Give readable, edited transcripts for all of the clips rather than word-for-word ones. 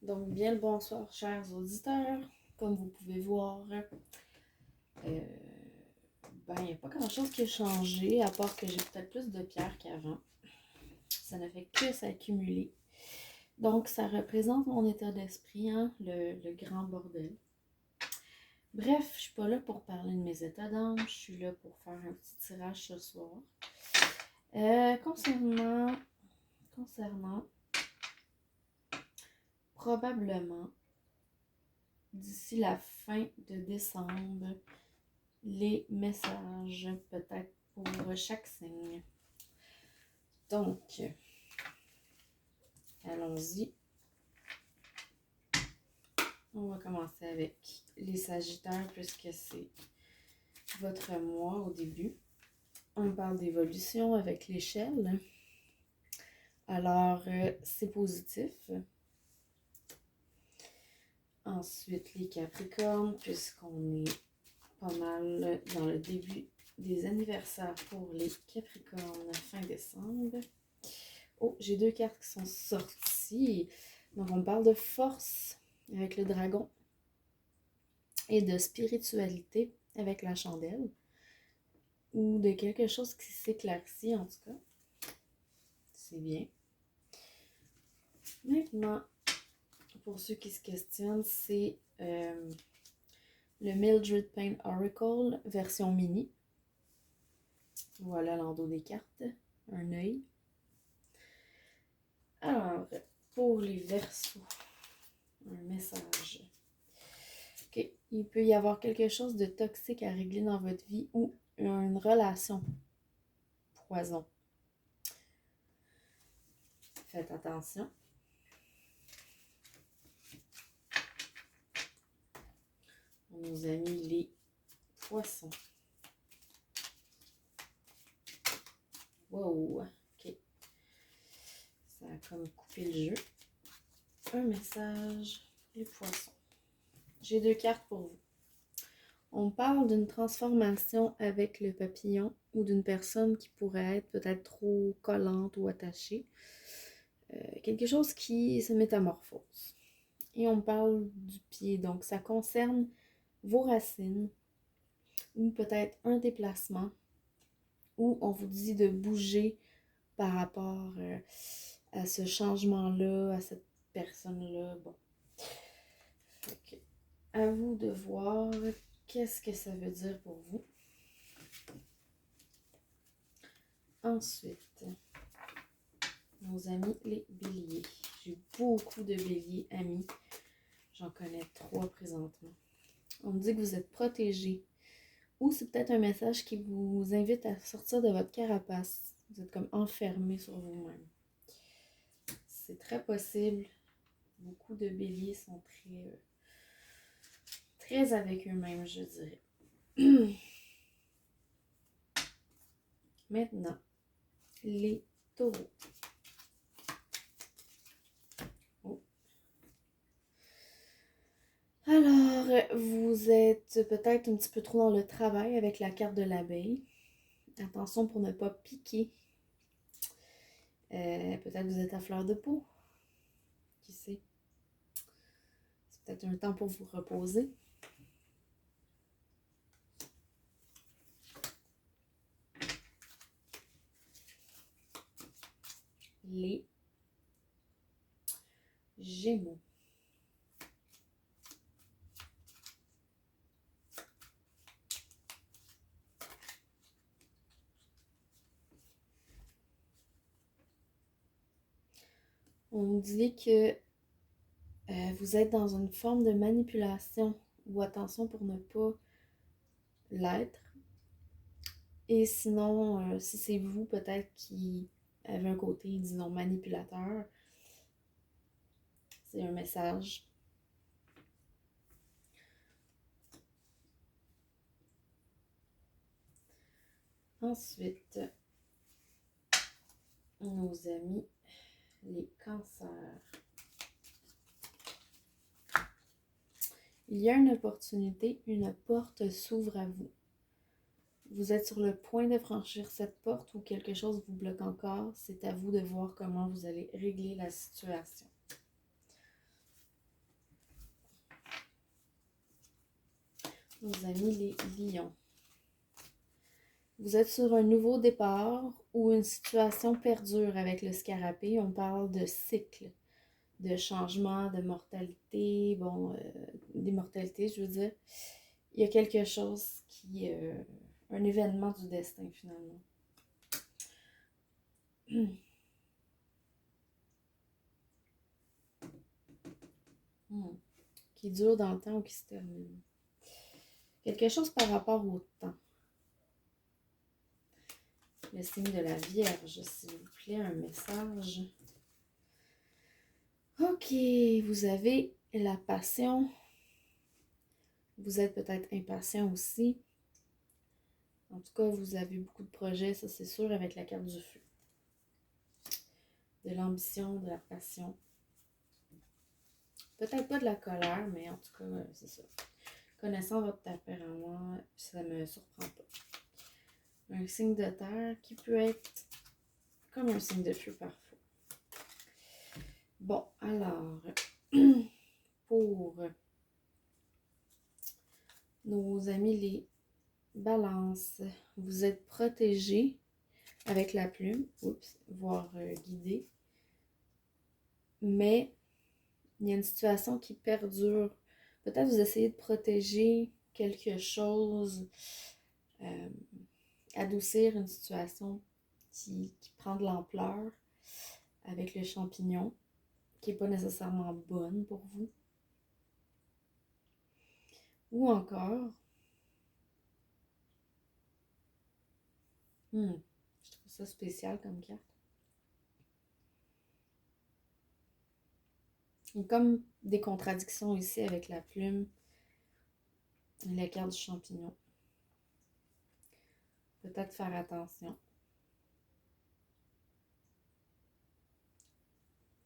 Donc, bien le bonsoir, chers auditeurs. Comme vous pouvez voir, il n'y a pas grand-chose qui a changé, à part que j'ai peut-être plus de pierres qu'avant. Ça ne fait que s'accumuler. Donc, ça représente mon état d'esprit, hein, le grand bordel. Bref, je suis pas là pour parler de mes états d'âme, je suis là pour faire un petit tirage ce soir. Concernant probablement d'ici la fin de décembre, les messages peut-être pour chaque signe. Donc, allons-y. On va commencer avec les Sagittaires puisque c'est votre mois au début. On parle d'évolution avec l'échelle. Alors, c'est positif. Ensuite, les Capricornes, puisqu'on est pas mal dans le début des anniversaires pour les Capricornes fin décembre. Oh, j'ai deux cartes qui sont sorties. Donc, on parle de force avec le dragon et de spiritualité avec la chandelle. Ou de quelque chose qui s'éclaircit, en tout cas. C'est bien. Maintenant, pour ceux qui se questionnent, c'est le Mildred Payne Oracle version mini. Voilà l'endos des cartes. Un œil. Alors, pour les Verseaux, un message. Ok, il peut y avoir quelque chose de toxique à régler dans votre vie ou une relation poison. Faites attention. On nous a mis les Poissons. Wow, ok. Ça a comme coupé le jeu. Un message, les Poissons. J'ai deux cartes pour vous. On parle d'une transformation avec le papillon ou d'une personne qui pourrait être peut-être trop collante ou attachée. Quelque chose qui se métamorphose. Et on parle du pied, donc ça concerne vos racines ou peut-être un déplacement où on vous dit de bouger par rapport à ce changement-là, à cette personne-là. Bon. Okay. À vous de voir qu'est-ce que ça veut dire pour vous. Ensuite, nos amis les béliers. J'ai beaucoup de béliers amis. J'en connais 3 présentement. On me dit que vous êtes protégés. Ou c'est peut-être un message qui vous invite à sortir de votre carapace. Vous êtes comme enfermé sur vous-même. C'est très possible. Beaucoup de béliers sont très avec eux-mêmes, je dirais. Maintenant, les taureaux. Oh. Alors, vous êtes peut-être un petit peu trop dans le travail avec la carte de l'abeille. Attention pour ne pas piquer. Peut-être vous êtes à fleur de peau. Qui sait? C'est peut-être un temps pour vous reposer. Les Gémeaux. On dit que vous êtes dans une forme de manipulation ou attention pour ne pas l'être. Et sinon, si c'est vous peut-être qui avez un côté, disons, manipulateur, c'est un message. Ensuite, nos amis, les cancers. Il y a une opportunité, une porte s'ouvre à vous. Vous êtes sur le point de franchir cette porte ou quelque chose vous bloque encore. C'est à vous de voir comment vous allez régler la situation. Nos amis les lions. Vous êtes sur un nouveau départ ou une situation perdure avec le scarabée. On parle de cycle, de changement, de mortalité, d'immortalité, je veux dire. Il y a quelque chose qui... un événement du destin, finalement. Qui dure dans le temps ou qui se termine. Quelque chose par rapport au temps. Le signe de la Vierge, s'il vous plaît, un message. Ok, vous avez la passion. Vous êtes peut-être impatient aussi. En tout cas, vous avez beaucoup de projets, ça c'est sûr, avec la carte du feu. De l'ambition, de la passion. Peut-être pas de la colère, mais en tout cas, c'est ça. Connaissant votre tempérament, ça ne me surprend pas. Un signe de terre qui peut être comme un signe de feu parfois. Bon, alors, pour nos amis les balances, vous êtes protégés avec la plume, voire guidé, mais il y a une situation qui perdure. Peut-être vous essayez de protéger quelque chose, adoucir une situation qui prend de l'ampleur avec le champignon, qui n'est pas nécessairement bonne pour vous. Ou encore, je trouve ça spécial comme carte. Il y a comme des contradictions ici avec la plume et la carte du champignon. Peut-être faire attention.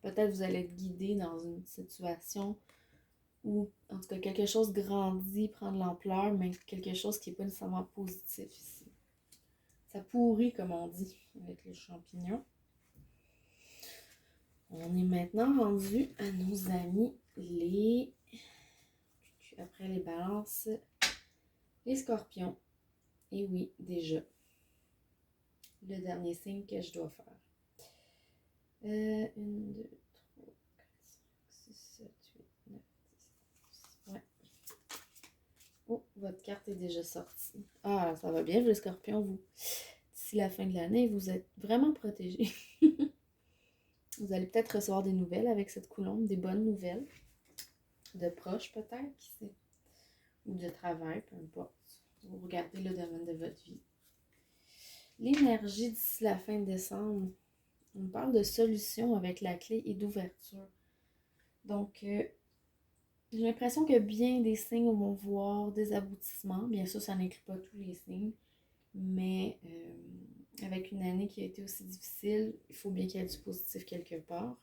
Peut-être vous allez être guidé dans une situation où, en tout cas, quelque chose grandit, prend de l'ampleur, mais quelque chose qui n'est pas nécessairement positif ici. Ça pourrit, comme on dit, avec les champignons. On est maintenant rendu à nos amis les... Après les balances, les scorpions. Et oui, déjà. Le dernier signe que je dois faire. 1, 2, 3, 4, 5, 6, 7, 8, 9, 10, 11. Ouais. Oh, votre carte est déjà sortie. Ah, ça va bien, les scorpions, vous. D'ici la fin de l'année, vous êtes vraiment protégés. Vous allez peut-être recevoir des nouvelles avec cette coulombe, des bonnes nouvelles. De proches, peut-être, qui sait. Ou de travail, peu importe. Vous regardez le domaine de votre vie. L'énergie d'ici la fin de décembre, on parle de solution avec la clé et d'ouverture. Donc, j'ai l'impression que bien des signes vont voir des aboutissements. Bien sûr, ça n'inclut pas tous les signes. Mais avec une année qui a été aussi difficile, il faut bien qu'il y ait du positif quelque part.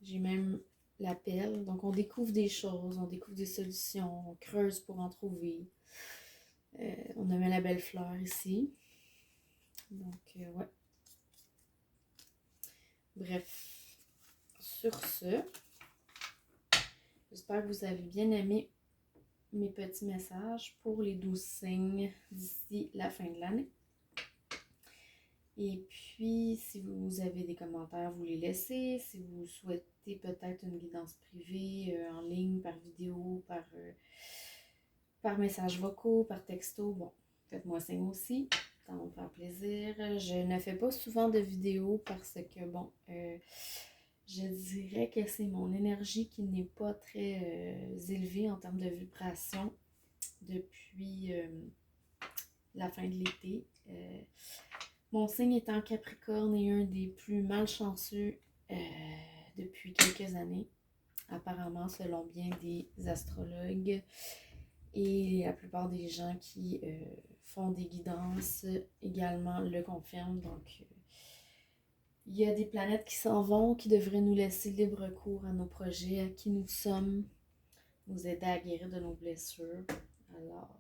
J'ai même l'appel. Donc, on découvre des choses, on découvre des solutions, on creuse pour en trouver. On a mis la belle fleur ici. Donc, ouais. Bref, sur ce, j'espère que vous avez bien aimé mes petits messages pour les 12 signes d'ici la fin de l'année. Et puis, si vous avez des commentaires, vous les laissez. Si vous souhaitez peut-être une guidance privée en ligne, par vidéo, par message vocaux, par texto, bon, faites-moi signe aussi. Ça va me faire plaisir. Je ne fais pas souvent de vidéos parce que, bon, je dirais que c'est mon énergie qui n'est pas très élevée en termes de vibration depuis la fin de l'été. Mon signe est en Capricorne et un des plus malchanceux depuis quelques années, apparemment selon bien des astrologues et la plupart des gens qui font des guidances également le confirment. Donc, il y a des planètes qui s'en vont, qui devraient nous laisser libre cours à nos projets, à qui nous sommes, nous aider à guérir de nos blessures. Alors,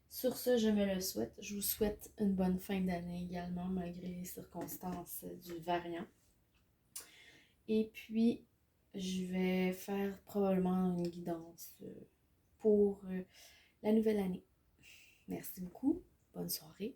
sur ce, je me le souhaite. Je vous souhaite une bonne fin d'année également, malgré les circonstances du variant. Et puis, je vais faire probablement une guidance pour la nouvelle année. Merci beaucoup. Bonne soirée.